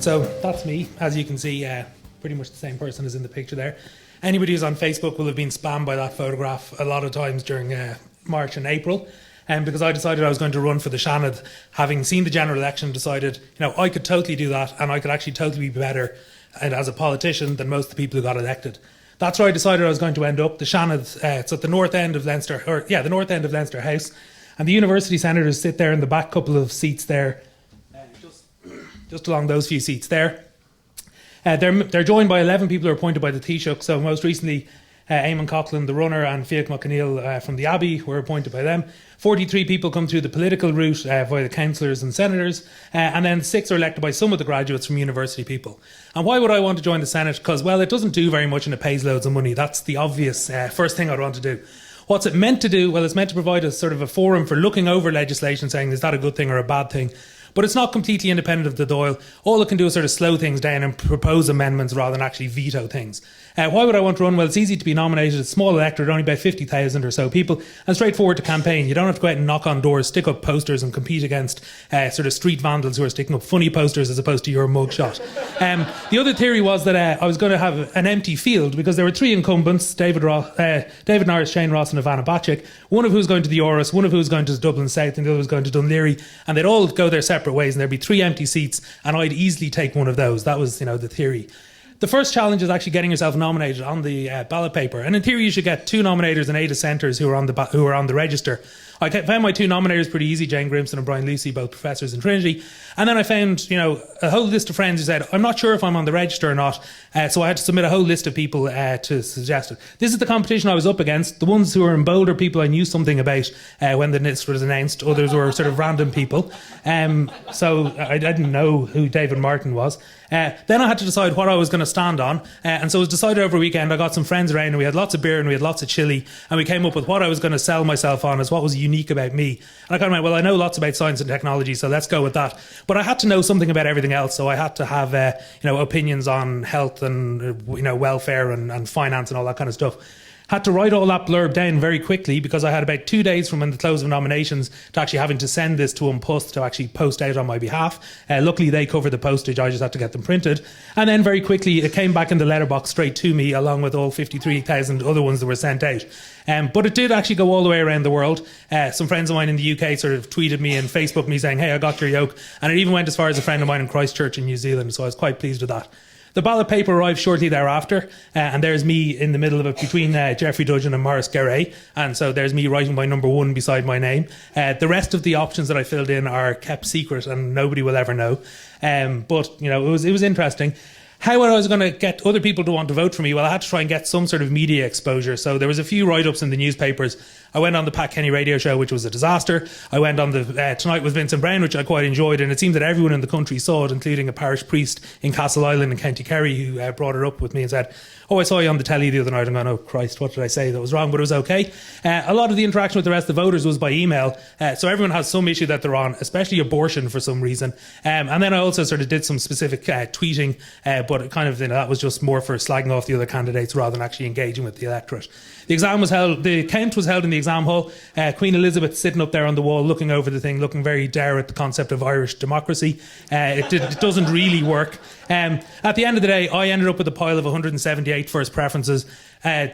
So that's me, as you can see, pretty much the same person as in the picture there. Anybody who's on Facebook will have been spammed by that photograph a lot of times during March and April. Because I decided I was going to run for the Seanad, having seen the general election, decided, I could totally do that, and I could actually totally be better as a politician than most of the people who got elected. That's where I decided I was going to end up. The Seanad, it's at the north end of Leinster, the north end of Leinster House, and the university senators sit there in the back couple of seats there, just along those few seats there. They're joined by 11 people who are appointed by the Taoiseach. So most recently, Eamon Coughlin, the runner, and Fiach McAneill from the Abbey were appointed by them. 43 people come through the political route via the councillors and senators, and then 6 are elected by some of the graduates from university people. And why would I want to join the Senate? Because, well, it doesn't do very much and it pays loads of money. That's the obvious first thing I'd want to do. What's it meant to do? Well, it's meant to provide a sort of a forum for looking over legislation, saying, is that a good thing or a bad thing? But it's not completely independent of the Dáil. All it can do is sort of slow things down and propose amendments rather than actually veto things. Why would I want to run? Well, it's easy to be nominated. It's a small electorate, only about 50,000 or so people, and straightforward to campaign. You don't have to go out and knock on doors, stick up posters and compete against sort of street vandals who are sticking up funny posters as opposed to your mugshot. The other theory was that I was going to have an empty field because there were 3 incumbents, David Norris, Shane Ross and Ivana Bacik, one of who's going to the Oris, one of who's going to Dublin South and the other was going to Dunleary, and they'd all go their separate ways and there'd be 3 empty seats and I'd easily take one of those. That was, the theory. The first challenge is actually getting yourself nominated on the ballot paper. And in theory, you should get 2 nominators and 8 dissenters who are on the register. I found my 2 nominators pretty easy, Jane Grimson and Brian Lucy, both professors in Trinity. And then I found, a whole list of friends who said, I'm not sure if I'm on the register or not. So I had to submit a whole list of people to suggest it. This is the competition I was up against. The ones who were in bold are people I knew something about when the list was announced. Others were sort of random people. So I didn't know who David Martin was. Then I had to decide what I was going to stand on. And so it was decided over a weekend. I got some friends around and we had lots of beer and we had lots of chili. And we came up with what I was going to sell myself on as what was unique about me. And I kind of went, well, I know lots about science and technology, so let's go with that. But I had to know something about everything else. So I had to have, opinions on health and, welfare and finance and all that kind of stuff. Had to write all that blurb down very quickly because I had about 2 days from when the close of nominations to actually having to send this to Unpost to actually post out on my behalf. Luckily, they covered the postage. I just had to get them printed. And then very quickly, it came back in the letterbox straight to me, along with all 53,000 other ones that were sent out. But it did actually go all the way around the world. Some friends of mine in the UK sort of tweeted me and Facebooked me saying, hey, I got your yoke. And it even went as far as a friend of mine in Christchurch in New Zealand. So I was quite pleased with that. The ballot paper arrived shortly thereafter, and there's me in the middle of it between Jeffrey Dudgeon and Maurice Garay, and so there's me writing my number 1 beside my name. The rest of the options that I filled in are kept secret and nobody will ever know. But it was interesting. How I was going to get other people to want to vote for me? Well, I had to try and get some sort of media exposure. So there was a few write-ups in the newspapers. I went on the Pat Kenny radio show, which was a disaster. I went on the Tonight with Vincent Brown, which I quite enjoyed. And it seemed that everyone in the country saw it, including a parish priest in Castle Island in County Kerry who brought it up with me and said, oh, I saw you on the telly the other night. I'm going, oh, Christ, what did I say that was wrong? But it was okay. A lot of the interaction with the rest of the voters was by email. So everyone has some issue that they're on, especially abortion for some reason. And then I also sort of did some specific tweeting, but it kind of, that was just more for slagging off the other candidates rather than actually engaging with the electorate. The count was held in the exam hall. Queen Elizabeth sitting up there on the wall, looking over the thing, looking very dour at the concept of Irish democracy. It doesn't really work. At the end of the day, I ended up with a pile of 178 first preferences.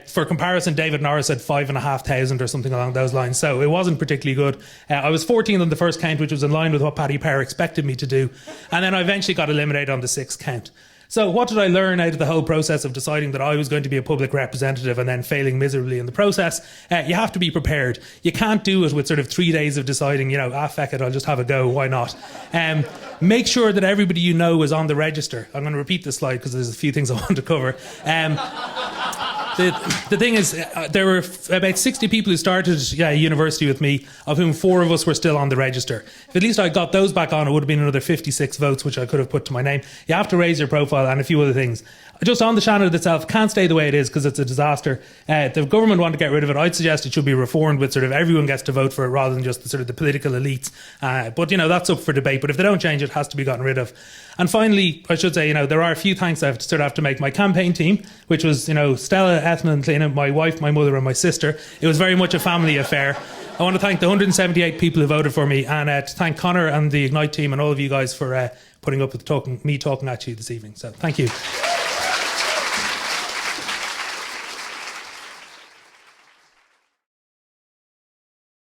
For comparison, David Norris had 5,500 or something along those lines, so it wasn't particularly good. I was 14th on the first count, which was in line with what Paddy Power expected me to do, and then I eventually got eliminated on the 6th count. So what did I learn out of the whole process of deciding that I was going to be a public representative and then failing miserably in the process? You have to be prepared. You can't do it with sort of 3 days of deciding, feck it, I'll just have a go, why not? Make sure that everybody you know is on the register. I'm going to repeat this slide because there's a few things I want to cover. The thing is, there were about 60 people who started university with me, of whom 4 of us were still on the register. If at least I got those back on, it would have been another 56 votes, which I could have put to my name. You have to raise your profile and a few other things. Just on the Seanad itself, can't stay the way it is because it's a disaster. The government want to get rid of it. I'd suggest it should be reformed with sort of everyone gets to vote for it rather than just the political elites. But that's up for debate. But if they don't change it, it has to be gotten rid of. And finally, I should say, there are a few thanks I have to make. My campaign team, which was, Stella, Ethna and Clina, my wife, my mother and my sister. It was very much a family affair. I want to thank the 178 people who voted for me, and to thank Connor and the Ignite team and all of you guys for putting up with me talking at you this evening. So thank you.